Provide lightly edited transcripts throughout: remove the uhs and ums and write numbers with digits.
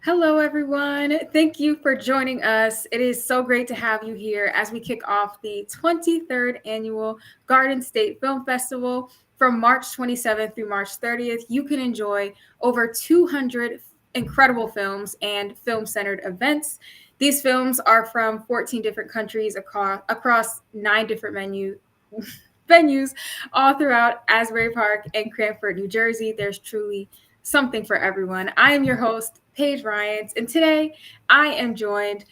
Hello, everyone. Thank you for joining us. It is so great to have you here as we kick off the 23rd Annual Garden State Film Festival from March 27th through March 30th. You can enjoy over 200 incredible films and film-centered events. These films are from 14 different countries across 9 different venues all throughout Asbury Park and Cranford, New Jersey. There's truly something for everyone. I am your host, Paige Ryans, and today I am joined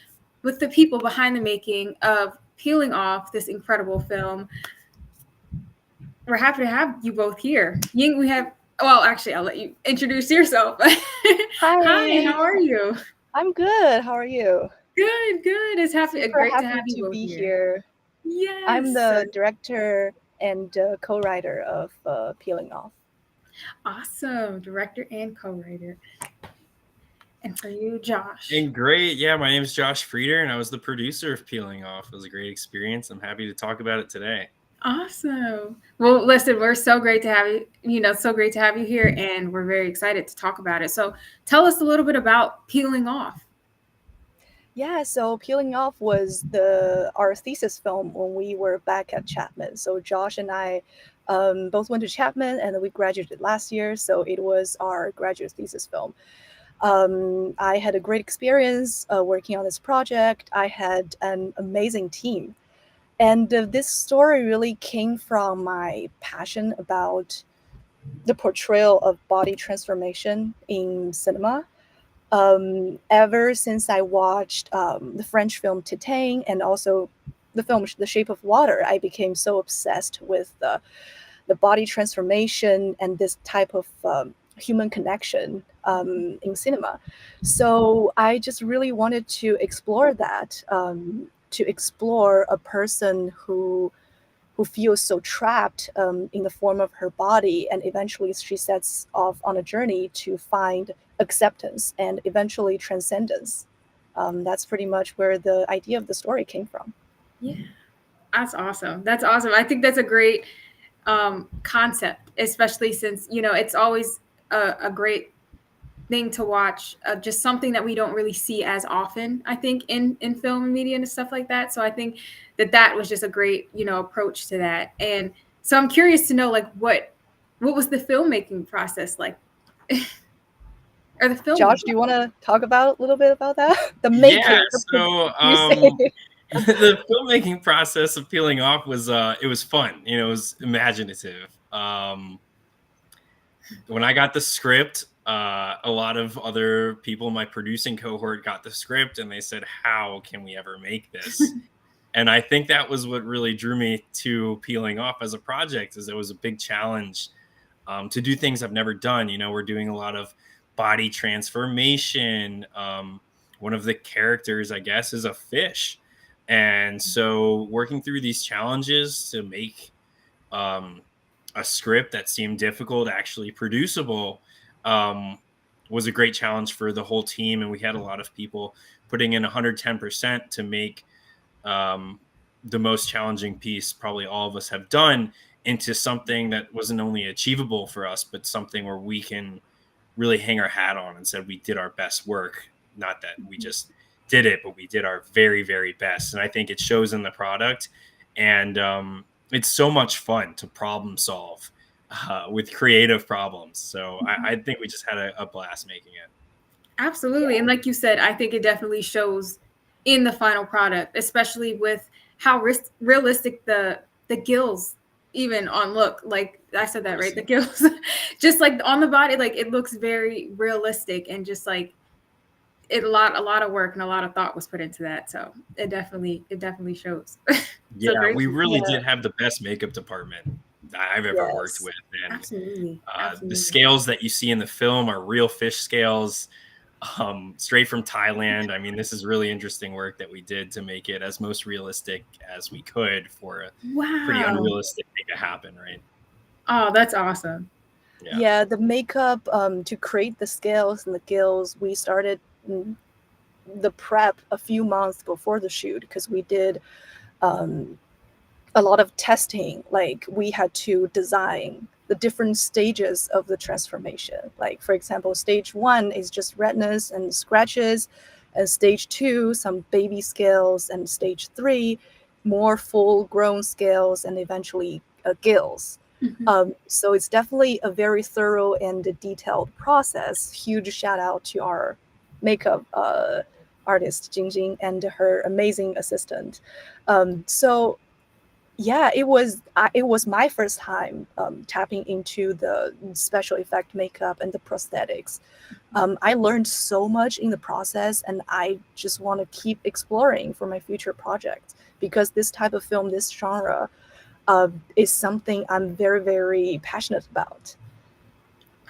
with the people behind the making of Peeling Off, this incredible film. We're happy to have you both here. Ying, we have, well, actually, I'll let you introduce yourself. Hi, Hi, how are you? I'm good. How are you? Good. It's Super great to have happy you to both be here. here. I'm Yes. the director and co-writer of Peeling Off. Awesome. Director and co-writer. And for you, Josh. And great. Yeah, my name is Josh Frieder, and I was the producer of Peeling Off. It was a great experience. I'm happy to talk about it today. Awesome. Well, listen, we're so great to have so great to have you here, and we're very excited to talk about it. So tell us a little bit about Peeling Off. Yeah, so Peeling Off was our thesis film when we were back at Chapman. So Josh and I both went to Chapman, and we graduated last year. So it was our graduate thesis film. I had a great experience working on this project. I had an amazing team. And this story really came from my passion about the portrayal of body transformation in cinema. Ever since I watched the French film Titane and also the film The Shape of Water, I became so obsessed with the body transformation and this type of human connection in cinema. So I just really wanted to explore that, to explore a person who feels so trapped in the form of her body, and eventually she sets off on a journey to find acceptance and eventually transcendence. That's pretty much where the idea of the story came from. Yeah, that's awesome. That's awesome. I think that's a great concept, especially since it's always a great thing to watch, just something that we don't really see as often, I think, in film and media and stuff like that. So I think that was just a great approach to that. And so I'm curious to know, like, what was the filmmaking process like? Or the filming Josh, do you want to talk about a little bit about that? The Yeah, making, so you say. the filmmaking process of Peeling Off was it was fun. It was imaginative. When I got the script, a lot of other people in my producing cohort got the script, and they said, "How can we ever make this?" And I think that was what really drew me to Peeling Off as a project, is it was a big challenge to do things I've never done. We're doing a lot of body transformation. One of the characters, I guess, is a fish. And so working through these challenges to make a script that seemed difficult, actually producible, was a great challenge for the whole team. And we had a lot of people putting in 110% to make the most challenging piece probably all of us have done into something that wasn't only achievable for us, but something where we can really hang our hat on and said we did our best work. Not that we just did it, but we did our very, very best. And I think it shows in the product. And it's so much fun to problem solve with creative problems. So I think we just had a blast making it. Absolutely. Yeah. And like you said, I think it definitely shows in the final product, especially with how realistic the gills even on look. Like I said that right, the gills, just like on the body, like it looks very realistic, and just like a lot of work and a lot of thought was put into that. So it definitely shows. Yeah, So great. we really Yeah. did have the best makeup department I've ever worked Yes. with. And Absolutely. the Absolutely. scales that you see in the film are real fish scales, straight from Thailand. I mean, this is really interesting work that we did to make it as most realistic as we could for a pretty Wow. unrealistic thing to happen, right? Oh, that's awesome. Yeah. Yeah, the makeup to create the scales and the gills, we started the prep a few months before the shoot because we did um, a lot of testing. Like we had to design the different stages of the transformation. Like, for example, stage 1 is just redness and scratches, and stage 2, some baby scales, and stage 3, more full-grown scales, and eventually gills. So it's definitely a very thorough and detailed process. Huge shout out to our makeup artist Jingjing and her amazing assistant. So yeah, it was my first time tapping into the special effect makeup and the prosthetics. I learned so much in the process, and I just want to keep exploring for my future projects, because this type of film, this genre, is something I'm very, very passionate about.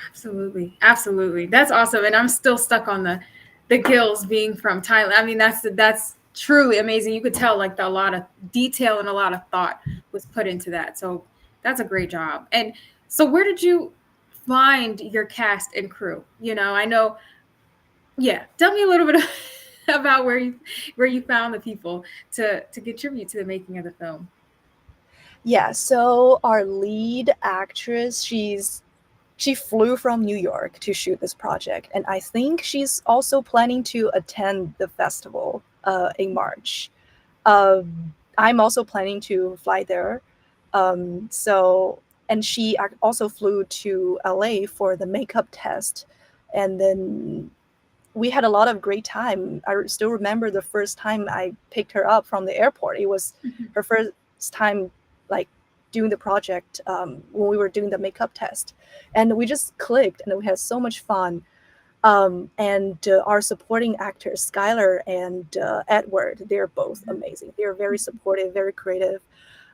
Absolutely. Absolutely. That's awesome. And I'm still stuck on the gills being from Thailand. I mean, that's truly amazing. You could tell like a lot of detail and a lot of thought was put into that. So that's a great job. And so where did you find your cast and crew? I know, yeah. Tell me a little bit about where you found the people to contribute to the making of the film. Yeah, so our lead actress, she flew from New York to shoot this project, and I think she's also planning to attend the festival in March. I'm also planning to fly there. And she also flew to LA for the makeup test, and then we had a lot of great time. I still remember the first time I picked her up from the airport. It was her first time like doing the project when we were doing the makeup test, and we just clicked and we had so much fun. And our supporting actors, Skylar and Edward, they're both amazing. They're very supportive, very creative,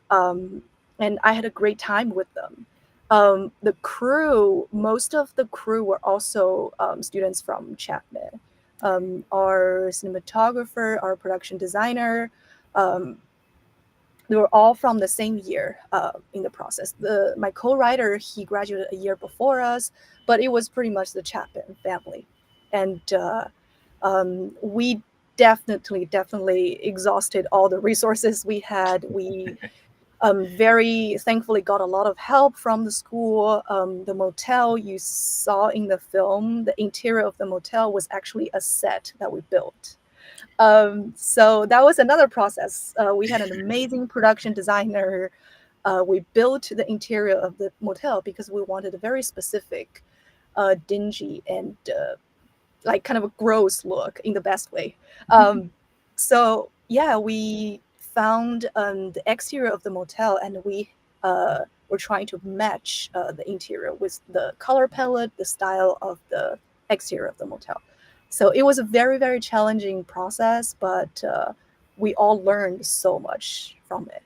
and I had a great time with them. The crew, most of the crew were also students from Chapman. Our cinematographer, our production designer, um, they were all from the same year in the process. My co-writer, he graduated a year before us, but it was pretty much the Chapman family. And we definitely exhausted all the resources we had. We very thankfully got a lot of help from the school. The motel you saw in the film, the interior of the motel was actually a set that we built. So that was another process. We had an amazing production designer. We built the interior of the motel because we wanted a very specific, dingy and like kind of a gross look in the best way. So yeah, we found the exterior of the motel, and we were trying to match the interior with the color palette, the style of the exterior of the motel. So it was a very, very challenging process, but we all learned so much from it.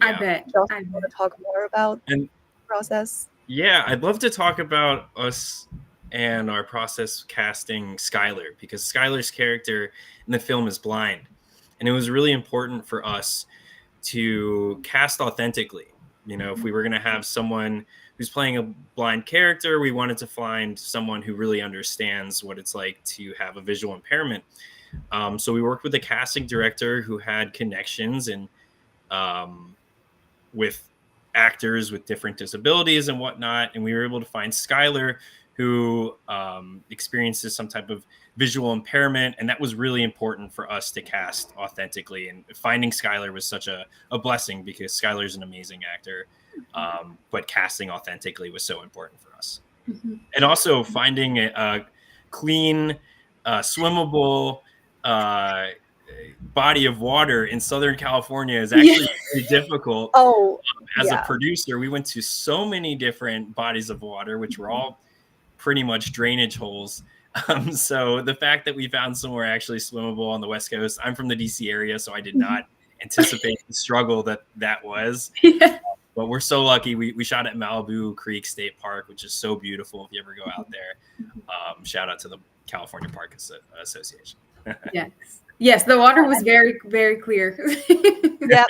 I bet. Josh, I you want bet. to talk more about And the process? yeah, I'd love to talk about us and our process casting Skylar, because Skylar's character in the film is blind. And it was really important for us to cast authentically. If we were going to have someone who's playing a blind character, we wanted to find someone who really understands what it's like to have a visual impairment. So we worked with a casting director who had connections and with actors with different disabilities and whatnot. And we were able to find Skylar, who experiences some type of visual impairment. And that was really important for us to cast authentically. And finding Skylar was such a blessing, because Skylar's an amazing actor. But casting authentically was so important for us. And also finding a clean, swimmable body of water in Southern California is actually pretty difficult. Oh, As yeah. a producer, we went to so many different bodies of water, which were all pretty much drainage holes. So the fact that we found somewhere actually swimmable on the West Coast, I'm from the DC area, so I did not anticipate the struggle that was. Yeah. But we're so lucky. We shot at Malibu Creek State Park, which is so beautiful if you ever go out there. Shout out to the California Park Association. Yes. Yes, the water was very, very clear. Yeah.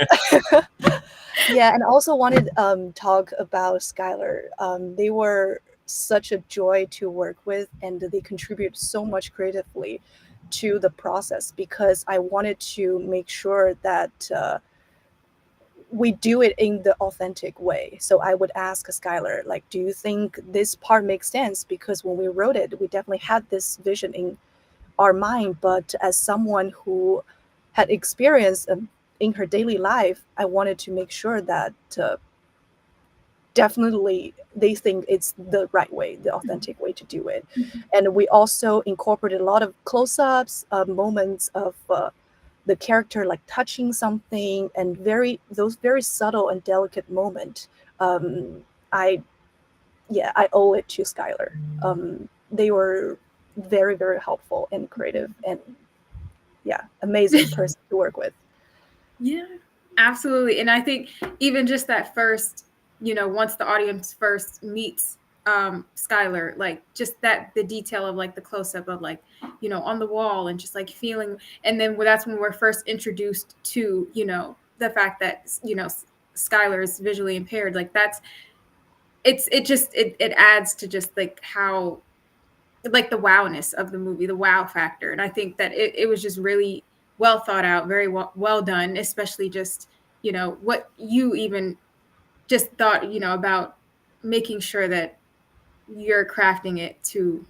Yeah, and I also wanted talk about Skylar. They were such a joy to work with, and they contribute so much creatively to the process, because I wanted to make sure that we do it in the authentic way. So I would ask Skylar, like, do you think this part makes sense? Because when we wrote it, we definitely had this vision in our mind, but as someone who had experience in her daily life, I wanted to make sure that definitely they think it's the right way, the authentic way to do it. And we also incorporated a lot of close-ups, moments of the character like touching something, and those very subtle and delicate moment. I Yeah, I owe it to Skylar. They were very, very helpful and creative, and yeah, amazing person to work with. Yeah, absolutely. And I think even just that first, once the audience first meets Skylar, like just that the detail of like the close up of like, on the wall and just like feeling, and then that's when we're first introduced to, the fact that, Skylar is visually impaired. Like it adds to just like how like the wowness of the movie, the wow factor. And I think that it was just really well thought out, very well done, especially just, what you even just thought, about making sure that you're crafting it to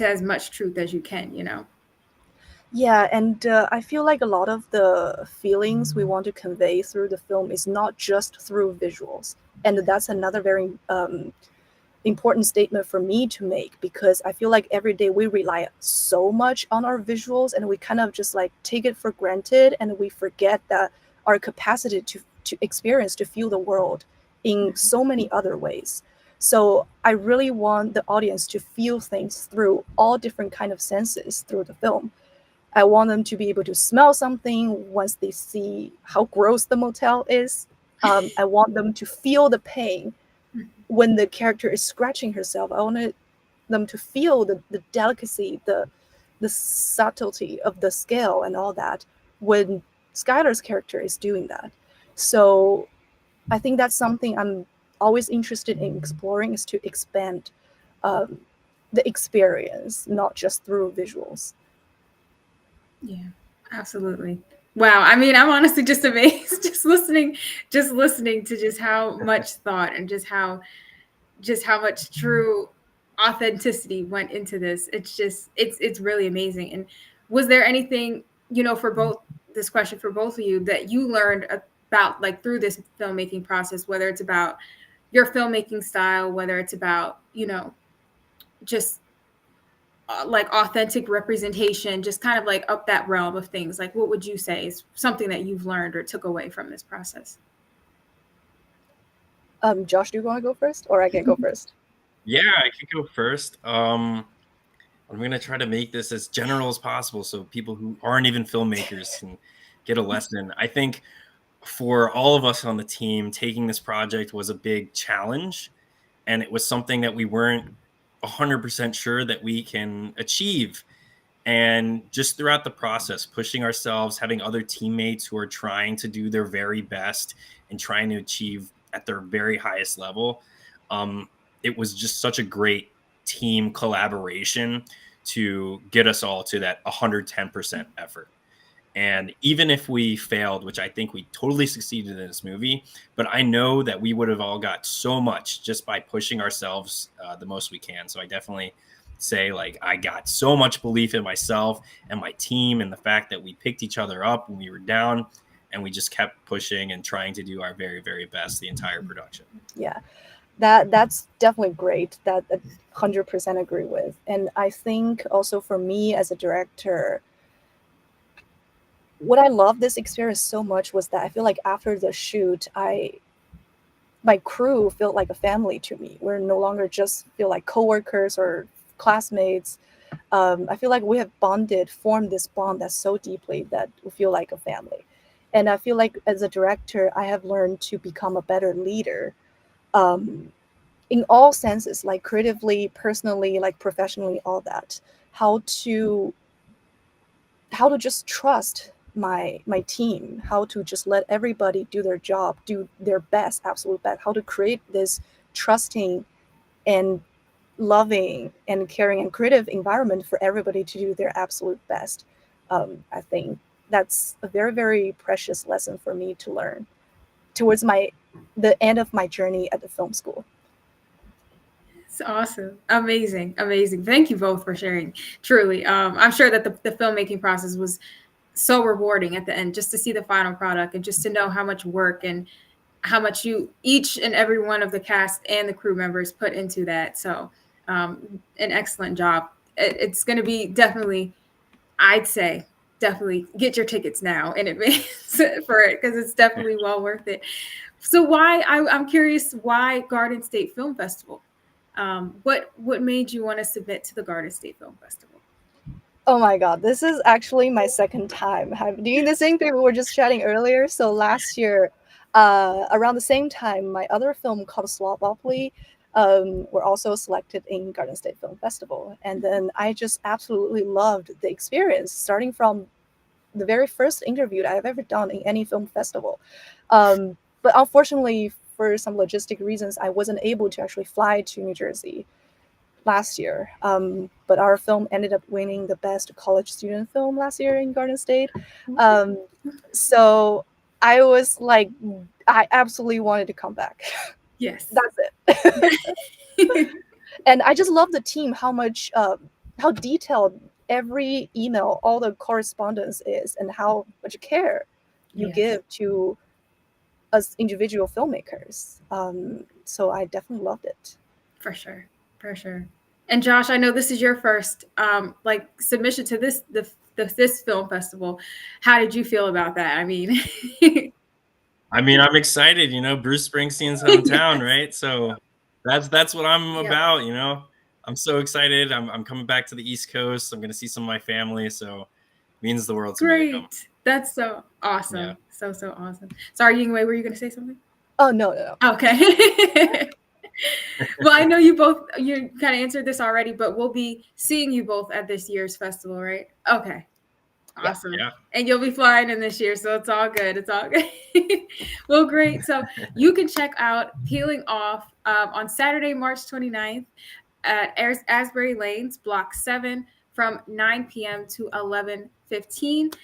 as much truth as you can. Yeah, and I feel like a lot of the feelings we want to convey through the film is not just through visuals, and that's another very important statement for me to make, because I feel like every day we rely so much on our visuals, and we kind of just like take it for granted, and we forget that our capacity to experience, to feel the world in so many other ways. So I really want the audience to feel things through all different kind of senses through the film. I want them to be able to smell something once they see how gross the motel is. I want them to feel the pain when the character is scratching herself. I wanted them to feel the delicacy, the subtlety of the scale and all that when Skylar's character is doing that. So I think that's something I'm always interested in exploring, is to expand um, the experience, not just through visuals. Yeah, absolutely. Wow. I mean, I'm honestly just amazed just listening to just how much thought and just how much true authenticity went into this. It's really amazing. And was there anything, for both this question for both of you that you learned about like through this filmmaking process, whether it's about your filmmaking style, whether it's about, just like authentic representation, just kind of like up that realm of things? Like, what would you say is something that you've learned or took away from this process? Josh, do you want to go first, or I can go first? Yeah, I could go first. I'm gonna try to make this as general as possible so people who aren't even filmmakers can get a lesson. I think for all of us on the team, taking this project was a big challenge, and it was something that we weren't 100% sure that we can achieve. And just throughout the process, pushing ourselves, having other teammates who are trying to do their very best and trying to achieve at their very highest level, um, it was just such a great team collaboration to get us all to that 110% effort. And even if we failed, which I think we totally succeeded in this movie, but I know that we would have all got so much just by pushing ourselves the most we can. So I definitely say, like, I got so much belief in myself and my team, and the fact that we picked each other up when we were down, and we just kept pushing and trying to do our very, very best the entire production. Yeah, that's definitely great. That I 100% agree with. And I think also for me as a director, what I love this experience so much was that I feel like after the shoot, my crew felt like a family to me. We're no longer just feel like coworkers or classmates. I feel like we have formed this bond that's so deeply that we feel like a family. And I feel like as a director, I have learned to become a better leader, um, in all senses, like creatively, personally, like professionally, all that. How to just trust my team, how to just let everybody do their job, do their best, absolute best, how to create this trusting and loving and caring and creative environment for everybody to do their absolute best. I think that's a very, very precious lesson for me to learn. towards the end of my journey at the film school. It's awesome. Amazing. Amazing. Thank you both for sharing. Truly. I'm sure that the filmmaking process was so rewarding at the end, just to see the final product and just to know how much work and how much you each and every one of the cast and the crew members put into that. So an excellent job. It's going to be definitely, I'd say, definitely get your tickets now in advance for it, because it's definitely well worth it. So I'm curious, why Garden State Film Festival? What made you want to submit to the Garden State Film Festival? Oh my god, this is actually my second time doing the same thing we were just chatting earlier. So last year, around the same time, my other film called Slovopoly were also selected in Garden State Film Festival. And then I just absolutely loved the experience, starting from the very first interview that I've ever done in any film festival. But unfortunately, for some logistic reasons, I wasn't able to actually fly to New Jersey last year. But our film ended up winning the best college student film last year in Garden State. So I was like, I absolutely wanted to come back. Yes. That's it. And I just love the team, how detailed every email, all the correspondence is, and how much care you give to us individual filmmakers. So I definitely loved it. For sure. For sure. And Josh, I know this is your first submission to this film festival. How did you feel about that? I mean, I'm excited. Bruce Springsteen's hometown, right? So that's what I'm about. I'm so excited. I'm coming back to the East Coast. I'm going to see some of my family. So it means the world to me to come. That's so awesome. Yeah. So awesome. Sorry, Yingwei, were you going to say something? Oh, no. Okay. Well, I know you kind of answered this already, but we'll be seeing you both at this year's festival, right? Okay. Awesome. Yeah. And you'll be flying in this year, so it's all good. It's all good. Well, great. So you can check out Peeling Off on Saturday, March 29th at Asbury Lanes, Block 7, from 9 p.m. to 11:15.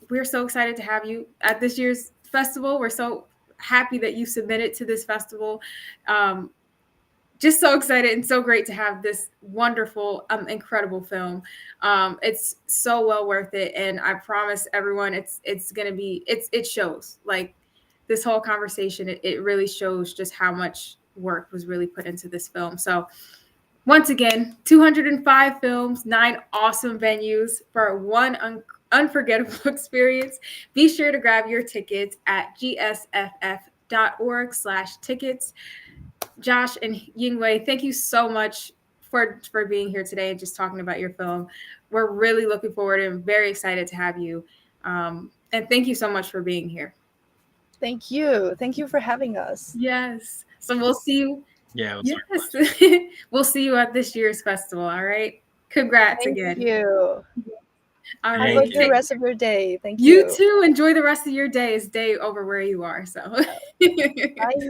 We're so excited to have you at this year's festival. We're so happy that you submitted to this festival. Just so excited and so great to have this wonderful, incredible film. It's so well worth it, and I promise everyone, it's gonna be. It shows, like, this whole conversation. It really shows just how much work was really put into this film. So, once again, 205 films, 9 awesome venues for one unforgettable experience. Be sure to grab your tickets at gsff.org/tickets. Josh and Yingwei, thank you so much for being here today and just talking about your film. We're really looking forward and very excited to have you. And thank you so much for being here. Thank you. Thank you for having us. Yes. So we'll see you. Yeah. Yes. We'll see you at this year's festival. All right. Congrats again. Thank you. All right. Have a good rest of your day. Thank you. You too. Enjoy the rest of your day. It's day over where you are. So. Bye.